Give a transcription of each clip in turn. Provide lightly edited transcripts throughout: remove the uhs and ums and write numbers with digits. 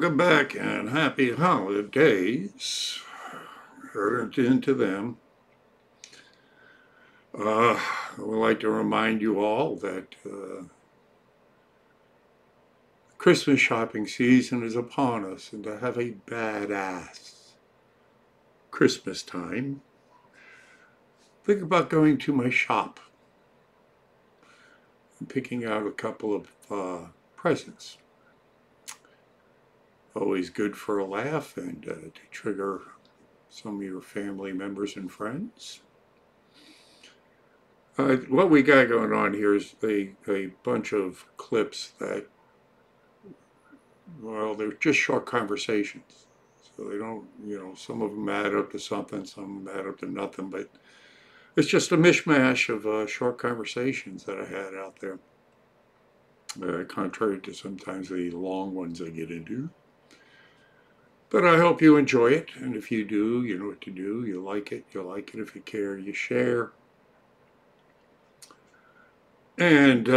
welcome back and happy holidays. Heard into them. I would like to remind you all that Christmas shopping season is upon us, and to have a badass Christmas time, think about going to my shop and picking out a couple of presents. Always good for a laugh and to trigger some of your family members and friends. What we got going on here is a bunch of clips that, well, they're just short conversations. So they don't, some of them add up to something, some of them add up to nothing, but it's just a mishmash of short conversations that I had out there. Contrary to sometimes the long ones I get into. But I hope you enjoy it, and if you do, you know what to do. You like it, you like it. If you care, you share. And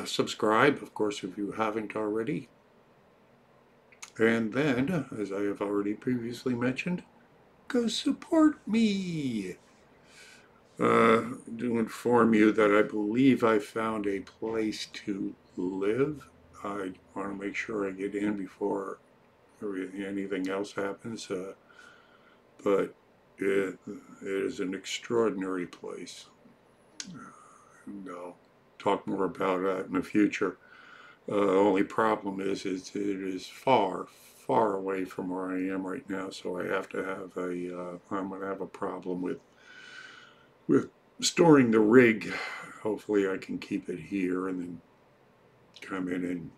subscribe, of course, if you haven't already. And then, as I have already previously mentioned, go support me. To inform you that I believe I found a place to live. I want to make sure I get in before anything else happens, but it is an extraordinary place, and I'll talk more about that in the future. Only problem is it is far away from where I am right now, so I have to have I'm going to have a problem with storing the rig. Hopefully I can keep it here and then come in and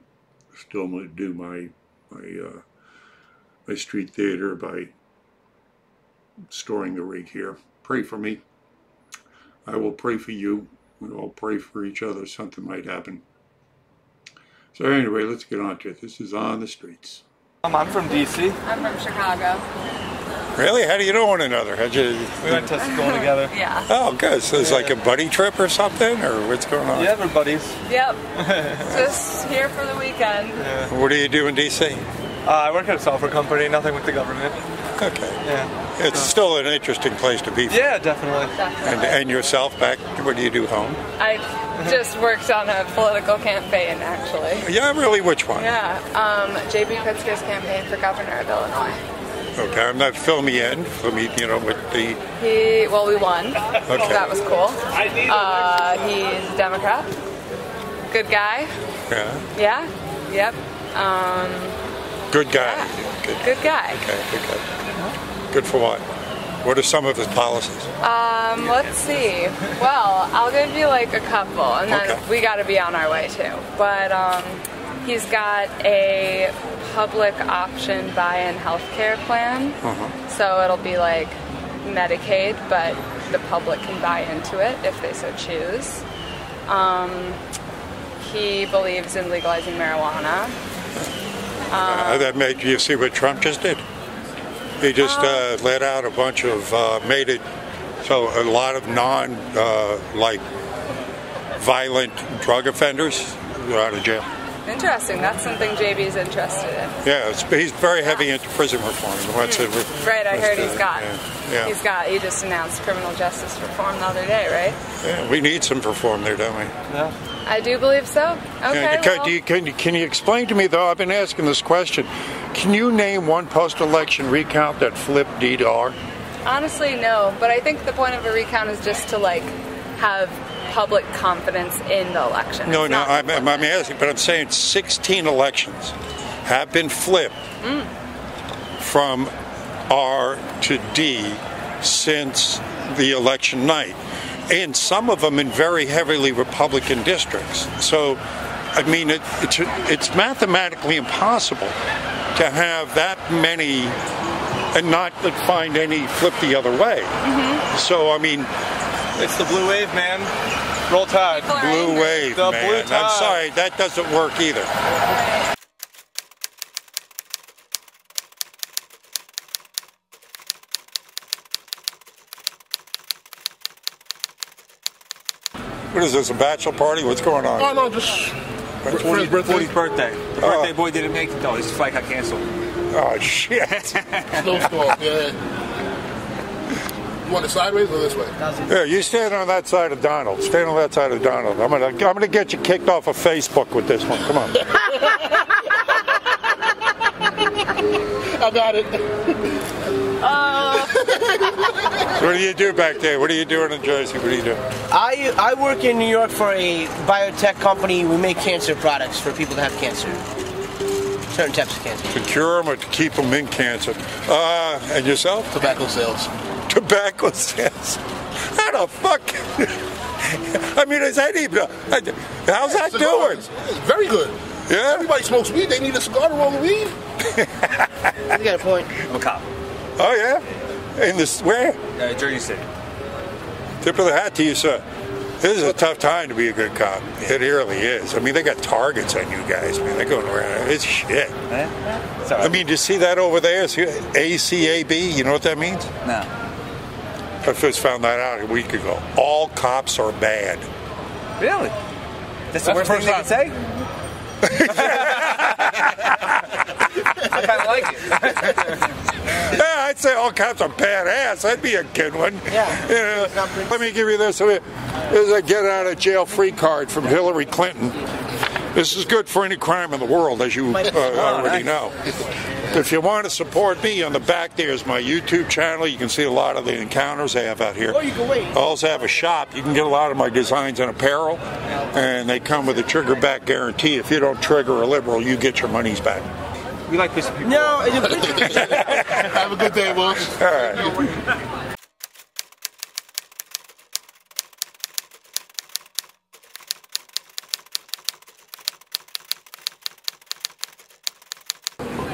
still do my street theater by storing the rig here. Pray for me. I will pray for you. We all pray for each other. Something might happen. So anyway, let's get on to it. This is On the Streets. I'm from D.C. I'm from Chicago. Really? How do you know one another? We went to school together. Yeah. Oh, good. So it's like a buddy trip or something? Or what's going on? Yeah, we're buddies. Yep. Just here for the weekend. Yeah. What do you do in D.C.? I work at a software company, nothing with the government. Okay. Yeah. It's still an interesting place to be. Yeah, definitely. And yourself, back, what do you do home? I just worked on a political campaign, actually. Yeah, really? Which one? Yeah. J.B. Pritzker's campaign for governor of Illinois. Okay, I'm not filming yet. With the... We won. Okay. So that was cool. He's a Democrat. Good guy. Yeah? Yeah. Yep. Good guy. Yeah. Good guy. Okay, good guy. Good for what? What are some of his policies? Let's see. Well, I'll give you like a couple, and then we got to be on our way too. But he's got a public option buy-in healthcare plan, so it'll be like Medicaid, but the public can buy into it if they so choose. He believes in legalizing marijuana. That made you see what Trump just did? He just let out a bunch of, made it so a lot of violent drug offenders are out of jail. Interesting. That's something JB's interested in. Yeah, he's very heavy into prison reform. Right, I heard he's got. Yeah. He just announced criminal justice reform the other day, right? Yeah, we need some reform there, don't we? Yeah. I do believe so. Okay. Can you explain to me, though, I've been asking this question, can you name one post-election recount that flipped DDR? Honestly, no. But I think the point of a recount is just to, have public confidence in the election. No, I'm asking, but I'm saying 16 elections have been flipped from R to D since the election night. And some of them in very heavily Republican districts. So, I mean, it's mathematically impossible to have that many and not find any flip the other way. So, I mean... It's the blue wave, man. Roll Tide. Blue wave, the man. Blue tide. I'm sorry, that doesn't work either. What is this, a bachelor party? What's going on? Oh, no, just... 40's birthday. The birthday boy didn't make it, though. His flight got canceled. Oh, shit. Snowstorm, yeah. You want it sideways or this way? Yeah, you stand on that side of Donald. Stand on that side of Donald. I'm gonna get you kicked off of Facebook with this one. Come on. I got it. What do you do back there? What are you doing in Jersey? What do you do? I work in New York for a biotech company. We make cancer products for people that have cancer. Certain types of cancer. To cure them or to keep them in cancer. And yourself? Tobacco sales. Tobacco sales. How the fuck? I mean, is that even... How's that doing? It's very good. Yeah? Everybody smokes weed. They need a cigar to roll the weed. You got a point. I'm a cop. Oh, yeah? In this... Where? Jersey City. Tip of the hat to you, sir. This is a tough time to be a good cop. It really is. I mean, they got targets on you guys, man. They're going around. It's shit. Sorry. I mean, do you see that over there? ACAB, you know what that means? No. I first found that out a week ago. All cops are bad. Really? That's the worst thing they can say? I kind of like it. Yeah, I'd say all cops are badass. That'd be a good one. Yeah. You know, let me give you this. This is a get out of jail free card from Hillary Clinton. This is good for any crime in the world, as you already know. If you want to support me, on the back there is my YouTube channel. You can see a lot of the encounters I have out here. Or you can wait. I also have a shop. You can get a lot of my designs and apparel, and they come with a trigger back guarantee. If you don't trigger a liberal, you get your monies back. We like this people. No. Have a good day, boss. All right.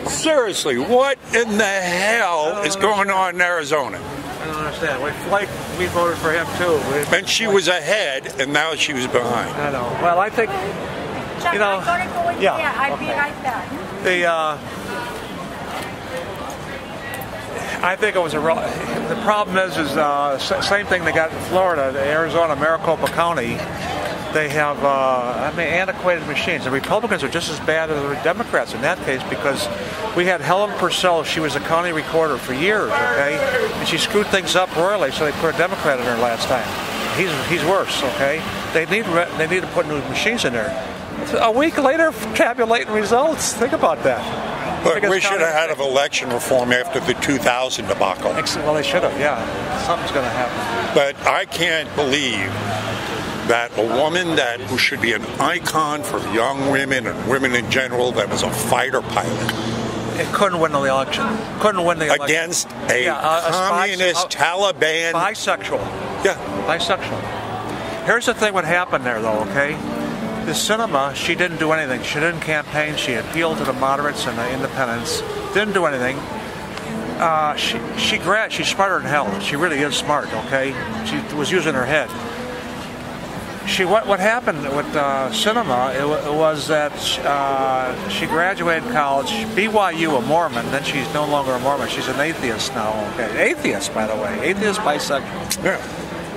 Seriously, what in the hell is going on in Arizona? I don't understand. We voted for him too. And she was ahead, and now she was behind. I know. Well, I think you know. Yeah. I'd be right back. I think it was the problem is same thing they got in Florida, Arizona, Maricopa County. They have antiquated machines. The Republicans are just as bad as the Democrats in that case because we had Helen Purcell. She was a county recorder for years, okay, and she screwed things up royally. So they put a Democrat in there last time. He's worse, okay. They need to put new machines in there. A week later, tabulating results. Think about that. Look, we should have had an election reform after the 2000 debacle. Well, they should have, yeah. Something's going to happen. But I can't believe that a woman who should be an icon for young women and women in general, that was a fighter pilot. It couldn't win the election. Against a communist Taliban. Bisexual. Yeah. Bisexual. Here's the thing what happened there, though, okay? The cinema, she didn't do anything. She didn't campaign. She appealed to the moderates and the independents. Didn't do anything. She's smarter than hell. She really is smart, okay? She was using her head. What happened with cinema was that she graduated college, BYU, a Mormon. Then she's no longer a Mormon. She's an atheist now. Okay, atheist, by the way, atheist, bisexual. Yeah.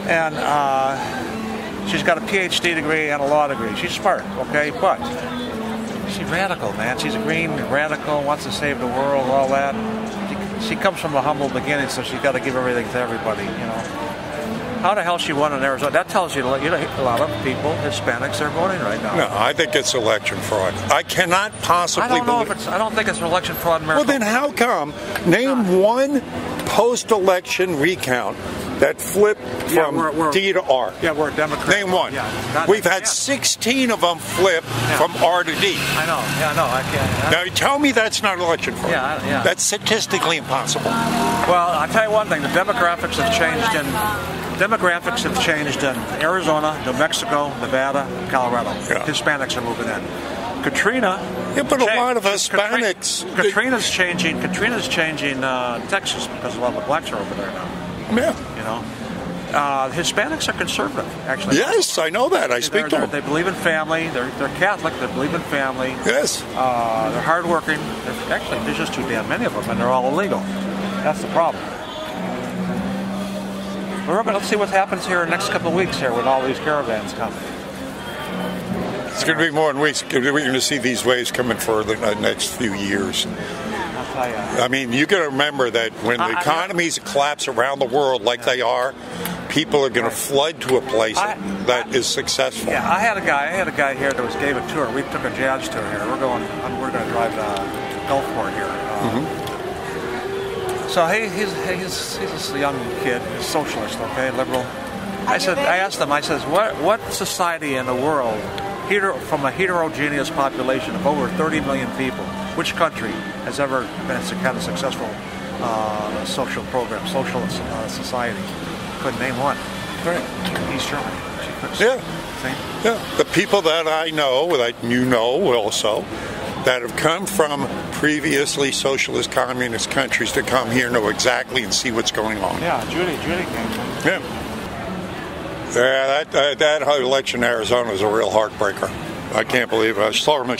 And she's got a PhD degree and a law degree. She's smart, okay, but she's radical, man. She's a green radical, wants to save the world, all that. She comes from a humble beginning, so she's got to give everything to everybody, you know. How the hell she won in Arizona? That tells you, a lot of people, Hispanics, are voting right now. No, I think it's election fraud. I cannot possibly believe. I don't think it's election fraud in Well, America. then how come? Name one post-election recount that flipped from D to R. Yeah, we're a Democrat. Name one. Yeah, We've had 16 of them flip from R to D. I know. Yeah, no, I can't. Now, tell me that's not election fraud. Yeah. That's statistically impossible. Well, I'll tell you one thing. The demographics have changed in Arizona, New Mexico, Nevada, Colorado. Yeah. Hispanics are moving in. Katrina. Yeah, but a lot of Hispanics. Katrina's changing Texas because a lot of the blacks are over there now. Yeah. You know, Hispanics are conservative, actually. Yes, I know that. I speak to them. They believe in family. They're Catholic. They believe in family. Yes. They're hardworking. Actually, there's just too damn many of them, and they're all illegal. That's the problem. Let's see what happens here in the next couple of weeks here when all these caravans come. It's going to be more than weeks. We're going to see these waves coming for the next few years. tell you. I mean, you got to remember that when the economies collapse around the world like they are, people are going to flood to a place that is successful. Yeah, I had a guy here that gave a tour. We took a jazz tour here. We're going to drive to Gulfport here. So he's this young kid, a socialist, okay, liberal. I asked him, I says, what society in the world, from a heterogeneous population of over 30 million people, which country has ever been had a successful social program, social society? Couldn't name one. Right. East Germany. Yeah. The people that I know, that you know also, that have come from previously socialist communist countries to come here know exactly and see what's going on. Yeah, Judy came. Yeah, that election in Arizona was a real heartbreaker. I can't believe it. I saw him. I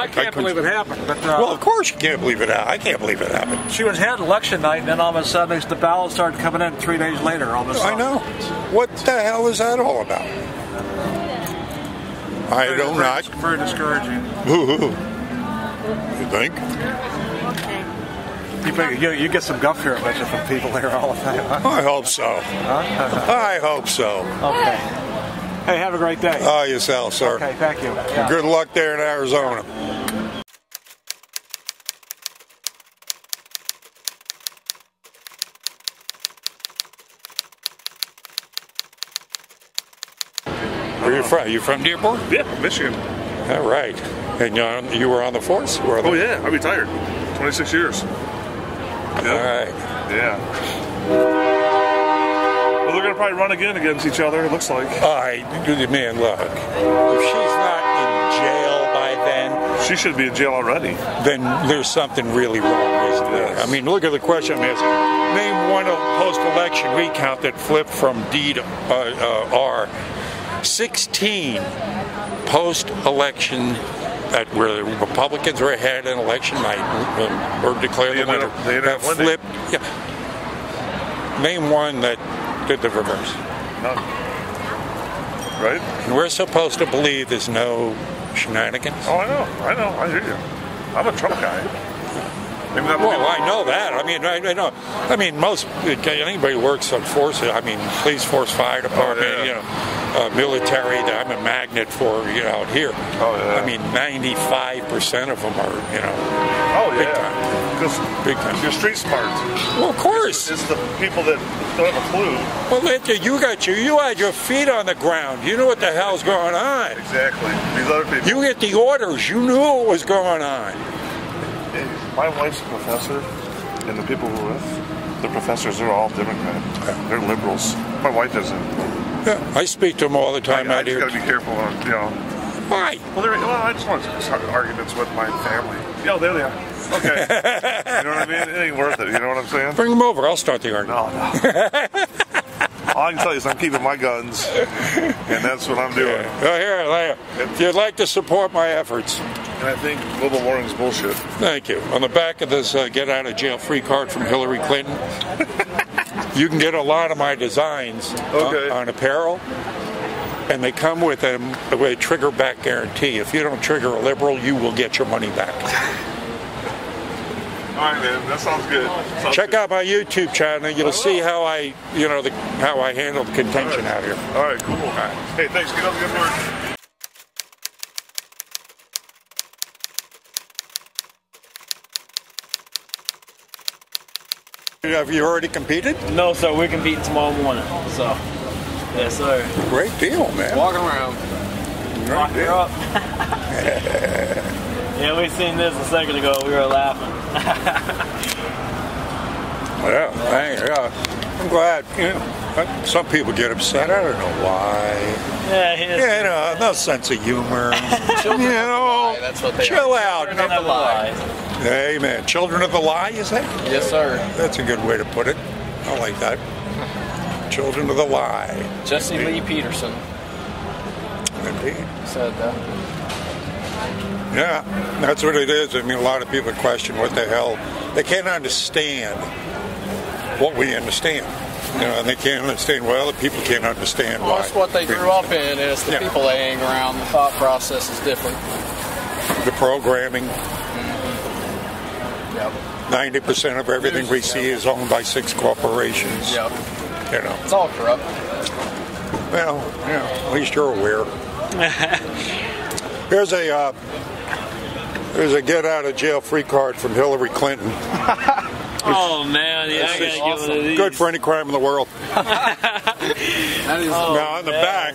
can't believe it happened. But, well, of course you can't believe it happened. I can't believe it happened. She was had election night, and then all of a sudden the ballots started coming in 3 days later. All of a sudden. I know. What the hell is that all about? I don't know. Very discouraging. You think? You get some guff here, I bet you, from people here all the time. Huh? I hope so. I hope so. Okay. Hey, have a great day. Oh, yourself, sir. Okay, thank you. Yeah. Good luck there in Arizona. Where are you from? You from Dearborn? Yeah, Michigan. All right. And you were on the force? Oh, yeah. I retired. 26 years. All right. Yeah. Well, they're going to probably run again against each other, it looks like. All right. Man, look. If she's not in jail by then... She should be in jail already. Then there's something really wrong, isn't there? Yes. I mean, look at the question I'm asking. Name one post-election recount that flipped from D to R. 16 post-election that where the Republicans were ahead in election night or declared the winner. That flipped. Yeah. Name one that did the reverse. None. Right? And we're supposed to believe there's no shenanigans. Oh, I know. I hear you. I'm a Trump guy. Well, I know that. I mean, I know. I mean, anybody who works on forces. I mean, police force, fire department. Military. I'm a magnet for out here. Oh yeah. I mean, 95% of them are Oh yeah. Big time. Big time. You're street smart. Well, of course. It's the people that don't have a clue. Well, you had your feet on the ground. You knew what the hell's going on. Exactly. These other people. You get the orders. You knew what was going on. My wife's a professor, and the people we're with, the professors, they're all Democrat. They're liberals. My wife isn't. Yeah, I speak to them all the time out here. I just got to be careful on, Why? Well, I just want to start arguments with my family. Yeah, there they are. Okay. You know what I mean? It ain't worth it. You know what I'm saying? Bring them over. I'll start the argument. No. All I can tell you is I'm keeping my guns, and that's what I'm doing. Yeah. If you'd like to support my efforts. And I think global warming is bullshit. Thank you. On the back of this get out of jail free card from Hillary Clinton, you can get a lot of my designs on apparel, and they come with a trigger back guarantee. If you don't trigger a liberal, you will get your money back. All right, man. That sounds good. Check out my YouTube channel. You'll see how I handle the contention out here. All right, cool. All right. Hey, thanks. Get up, good work. Have you already competed? No, sir. We're competing tomorrow morning. So, yes, sir. Great deal, man. Walking around. Great deal. Up. Yeah, we seen this a second ago. We were laughing. I'm glad. Some people get upset. I don't know why. Yeah, no sense of humor. That's what they chill out. Children of the lie. Amen. Children of the lie, you say? Yes, sir. That's a good way to put it. I like that. Children of the lie. Jesse Lee Peterson. Indeed. Said that. Yeah, that's what it is. I mean, a lot of people question what the hell. They can't understand what we understand. And they can't understand what other people can't understand. Well, that's what they grew up in, and it's the people they hang around. The thought process is different. The programming. Yep. 90% of everything we see is owned by 6 corporations. Yep. You know. It's all corrupt. Well, at least you're aware. Here's a get out of jail free card from Hillary Clinton. Oh man, yeah, I gotta get one of these. Good for any crime in the world. Now on the back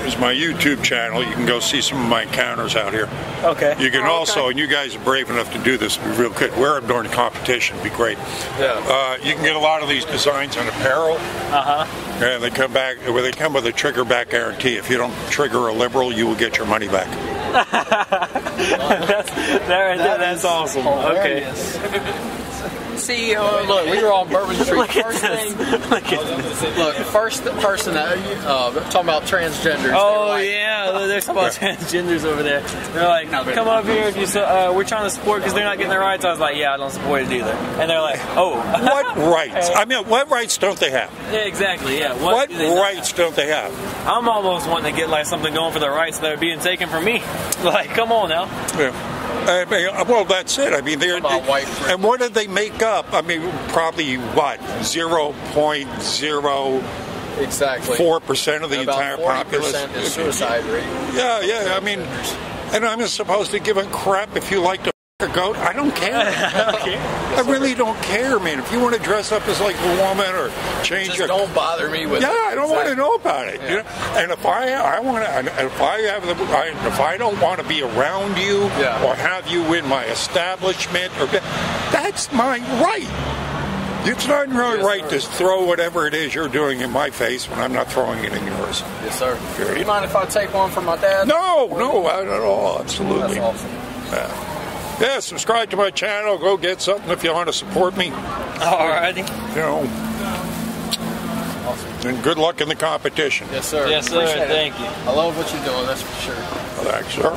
is my YouTube channel. You can go see some of my encounters out here. Okay. You can also, and you guys are brave enough to do this, be real good. Wear them during the competition, be great. Yeah. You can get a lot of these designs on apparel. And they come back, well, they come with a trigger back guarantee. If you don't trigger a liberal, you will get your money back. That's awesome. Hilarious. Okay. See, look, we were on Bourbon Street. Look at this. Look, first person talking about transgenders. Oh yeah, they're talking about transgenders over there. They're like, come up here if you. We're trying to support because they're not getting their rights. I was like, yeah, I don't support it either. And they're like, oh, what rights? I mean, what rights don't they have? Yeah, exactly. Yeah. What rights don't they have? I'm almost wanting to get like something going for the rights that are being taken from me. Like, come on now. Yeah. Well, that's it. I mean, and what did they make up? I mean, probably what 0.04% of the entire population. Is suicide rate. Yeah. I mean, and I'm supposed to give a crap if you like to f*** a goat. I don't care. I really don't care, man. If you want to dress up as like a woman or change Just your, don't bother me with it. I don't want to know about it. Yeah. You know? And if I want to, if I don't want to be around you or have you in my establishment, that's my right. It's not your right to throw whatever it is you're doing in my face when I'm not throwing it in yours. Yes, sir. Do you mind if I take one from my dad? No, not at all. Absolutely. That's awesome. Yeah, subscribe to my channel. Go get something if you want to support me. Alrighty. You know. Awesome. And good luck in the competition. Yes, sir. Yes, sir. Thank you. I love what you're doing, that's for sure. Thanks, sir.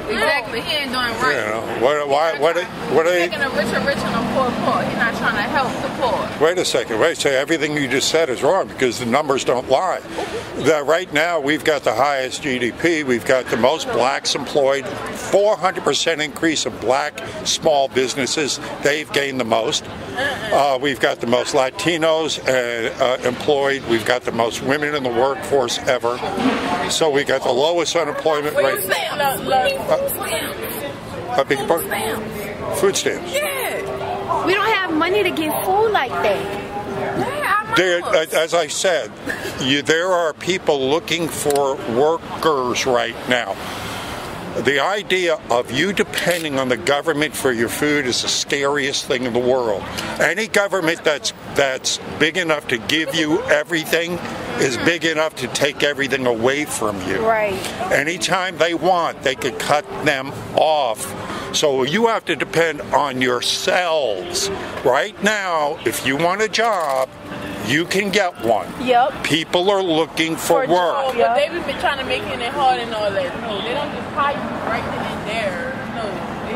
Exactly, he ain't doing right. You know, what are they? Making a rich and a poor. He's not trying to help the poor. Wait a second. Everything you just said is wrong because the numbers don't lie. Right now, we've got the highest GDP. We've got the most blacks employed. 400% increase of black small businesses. They've gained the most. We've got the most Latinos employed. We've got the most women in the workforce ever. So we got the lowest unemployment rate. Food stamps. Yeah. We don't have money to get food like that. As I said, there are people looking for workers right now. The idea of you depending on the government for your food is the scariest thing in the world. Any government that's big enough to give you everything is big enough to take everything away from you. Right. Anytime they want, they could cut them off. So you have to depend on yourselves. Right now, if you want a job, you can get one. Yep. People are looking for work. But they've been trying to make it hard and all that. No, they don't just hire you right then and there. No,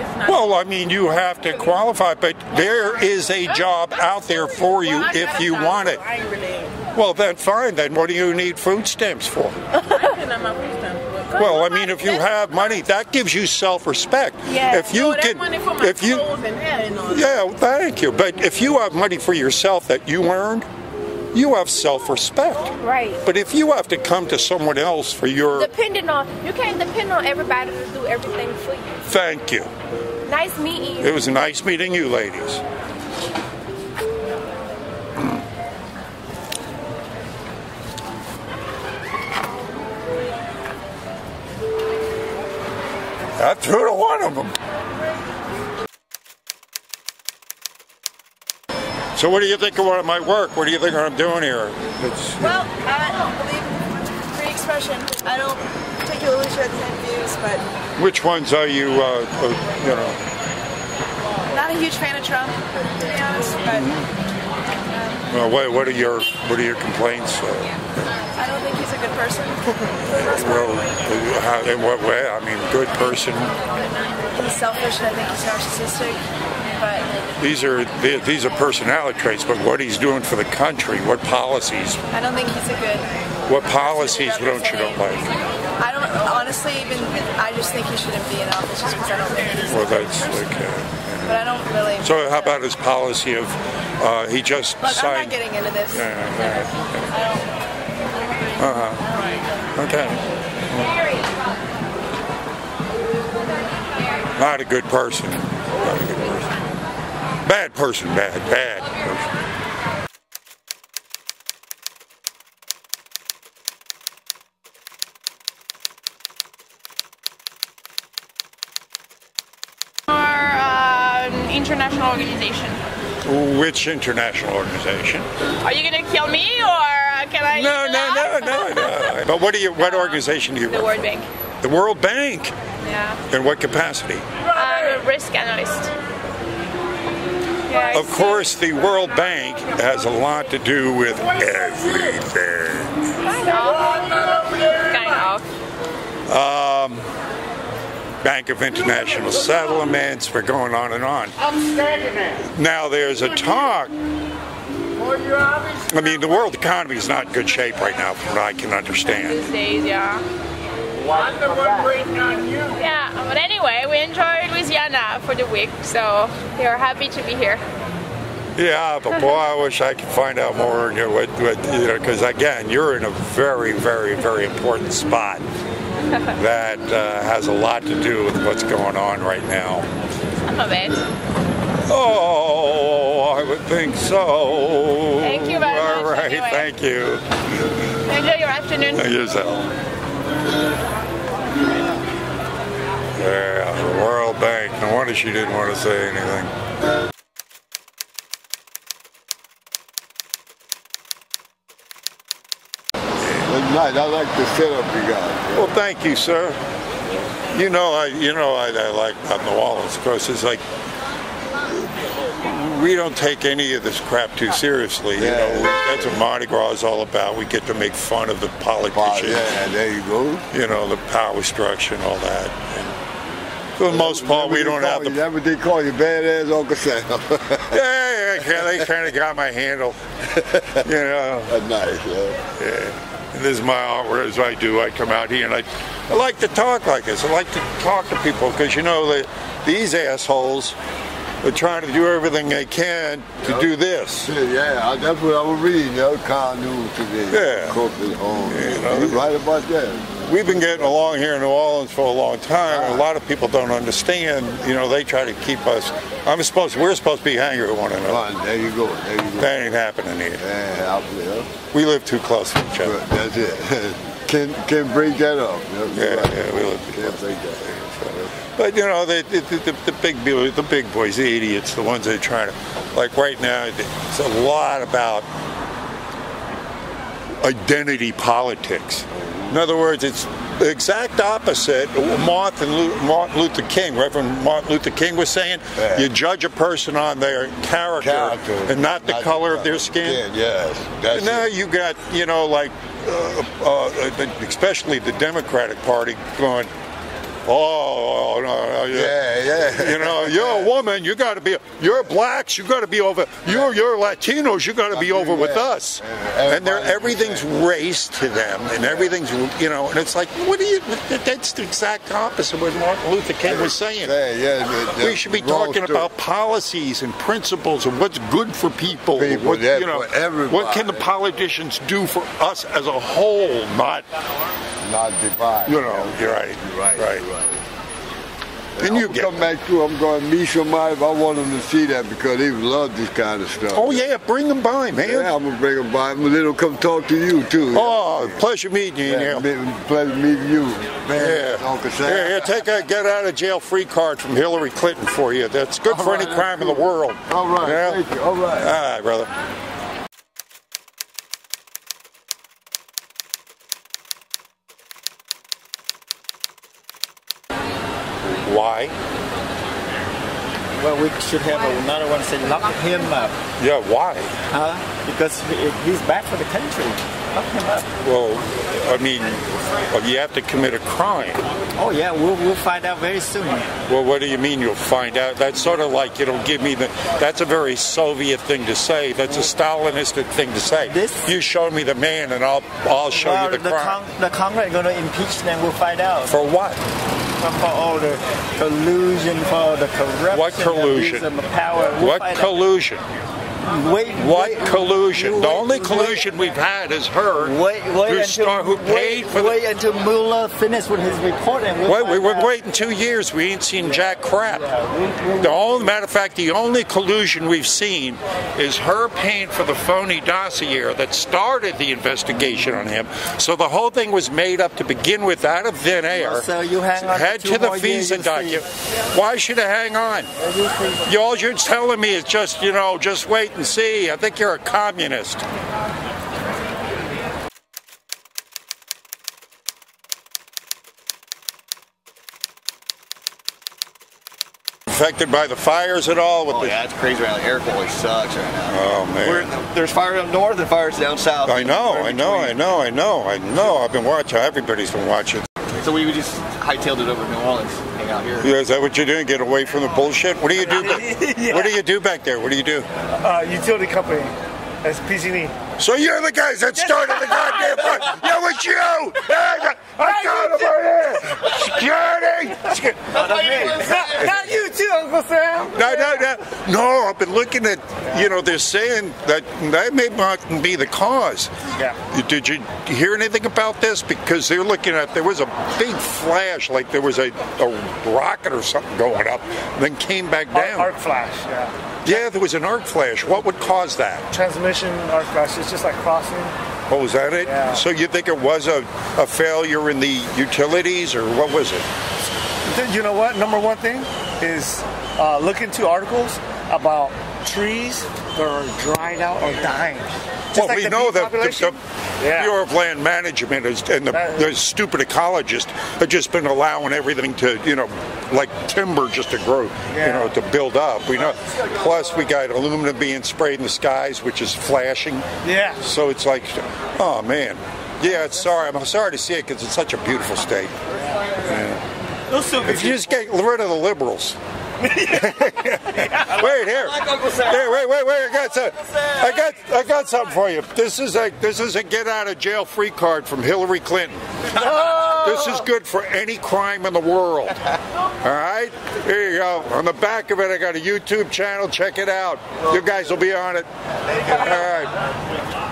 it's not. Well, I mean, you have to qualify, but there is a job out there for you if you want it. Well, then fine. Then what do you need food stamps for? Well, I mean, if you have money, that gives you self-respect. Yeah. If you thank you. But if you have money for yourself that you earned, you have self-respect. Right. But if you have to come to someone else for your... you can't depend on everybody to do everything for you. Thank you. Nice meeting you. It was nice meeting you, ladies. I threw to one of them. So what do you think of my work? What do you think I'm doing here? Well, I don't believe in free expression. I don't particularly share the same views, but... Which ones are you, Not a huge fan of Trump, to be honest, but... Well, what are your complaints? I don't think he's a good person. For the most part. Well, in what way? I mean, good person. He's selfish and I think he's narcissistic. But these are personality traits, but what he's doing for the country, what policies? I don't think he's a good. What policies don't like? I don't honestly even. I just think he shouldn't be in office just because I don't think he's. Well, that's okay. But I don't really. So how about his policy of he just Look, signed? I'm not getting into this. Okay. Not a good person. Not a good person. Bad person. Bad person. International organization. Which international organization? Are you gonna kill me or can I? No. But what organization do you work for? The World Bank. The World Bank? Yeah. In what capacity? I'm a risk analyst. Yeah, of course, the World Bank has a lot to do with everything. Kind of. Bank of International Settlements, we're going on and on. Now there's a talk. I mean, the world economy is not in good shape right now, from what I can understand. These days, yeah. I'm the one waiting on you. Yeah, but anyway, we enjoyed Louisiana for the week, so we are happy to be here. Yeah, but boy, I wish I could find out more. Because again, you're in a very, very, very important spot that has a lot to do with what's going on right now. Some of it. Oh, I would think so. Thank you very much. All right, anyway. thank you. Enjoy your afternoon. Yourself. Yeah, the World Bank. No wonder she didn't want to say anything. Nice. I like the setup you got. Well, thank you, sir. I like New Orleans. Of course, it's like we don't take any of this crap too seriously. That's what Mardi Gras is all about. We get to make fun of the politicians. Yeah, there you go. The power structure and all that. And for the most part, we don't have the. That's what they call you, badass Uncle Sam. Yeah, they kind of got my handle. That's nice. Yeah. And this is my art, as I do. I come out here and I like to talk like this. I like to talk to people because these assholes are trying to do everything they can to do this. Yeah, that's what I was reading. Car news today. Yeah. Corporate owned. You're right about that. We've been getting along here in New Orleans for a long time. And a lot of people don't understand. They try to keep us. We're supposed to be angry with one another. There you go. That ain't happening here. Yeah. We live too close to each other. That's it. Can't break that up. Yeah, we live too close. Can't break that. But the big boys, the idiots, the ones that are trying to, like right now, it's a lot about identity politics. In other words, it's the exact opposite of Martin Luther King. Reverend Martin Luther King was saying, you judge a person on their character and not the color of their skin. Yes. And now you got, especially the Democratic Party going, oh, no, you're a woman, you're blacks, you got to be over, you're Latinos, you got to be over with us. And everything's race to them, and everything's, and it's like, that's the exact opposite of what Martin Luther King was saying. We should be talking about policies and principles and what's good for people. What can the politicians do for us as a whole, not divide. You're right. And I'm come back through. I'm going to meet somebody. If I want them to see that because they love this kind of stuff. Oh yeah, bring them by, man. Yeah, I'm gonna bring them by. They'll come talk to you too. Oh, pleasure meeting you, Neil. Pleasure meeting you, man. Uncle Sam. Yeah, take a get out of jail free card from Hillary Clinton for you. That's good for any crime in the world. All right, thank you. All right, brother. Why? Well, we should have another one say lock him up. Yeah, why? Because he's bad for the country. Well, I mean, you have to commit a crime. Oh yeah, we'll find out very soon. Well, what do you mean you'll find out? That's sort of like, give me the... That's a very Soviet thing to say. That's a Stalinistic thing to say. You show me the man and I'll show you the crime. The Congress is going to impeach them, we'll find out. For what? For all the collusion, for the corruption. What collusion? Of power. What collusion? What collusion? The only collusion we've had is her who paid for Wait until Mueller finished with his report. And we were waiting 2 years. We ain't seen jack crap. Matter of fact, the only collusion we've seen is her paying for the phony dossier that started the investigation on him. So the whole thing was made up to begin with out of thin air. So you hang on head to the visa document. Why should I hang on? All you're telling me is just wait and see. I think you're a communist. Affected by the fires at all? Yeah, it's crazy around. The air quality sucks right now. Oh man. There's fires up north and fires down south. I know. I've been watching. Everybody's been watching. So we just hightailed it over to New Orleans, hang out here. Yeah, is that what you're doing? Get away from the bullshit? What do you do? Yeah. What do you do back there? What do you do? Utility company. That's PG&E. So you're the guys that started the goddamn fire. Yeah, it was you. I got him right here. Security. Not you too, Uncle Sam. No, I've been looking at, they're saying that may not be the cause. Yeah. Did you hear anything about this? Because they're looking at, there was a big flash, like there was a rocket or something going up, then came back down. Arc flash, yeah. Yeah, there was an arc flash. What would cause that? Transmission arc flash. It's just like crossing. Oh, was that it? Yeah. So you think it was a failure in the utilities, or what was it? You know what? Number one thing is look into articles about trees that are dried out or dying. Well, we know that the Bureau of Land Management and the stupid ecologists have just been allowing everything to, like timber just to grow, to build up. We know. Plus, we got aluminum being sprayed in the skies, which is flashing. Yeah. So it's like, oh man. Yeah, I'm sorry to see it because it's such a beautiful state. Yeah. If you just get rid of the liberals. Wait here. I got something for you. This is a get out of jail free card from Hillary Clinton. This is good for any crime in the world. All right, here you go. On the back of it, I got a YouTube channel. Check it out. You guys will be on it. All right.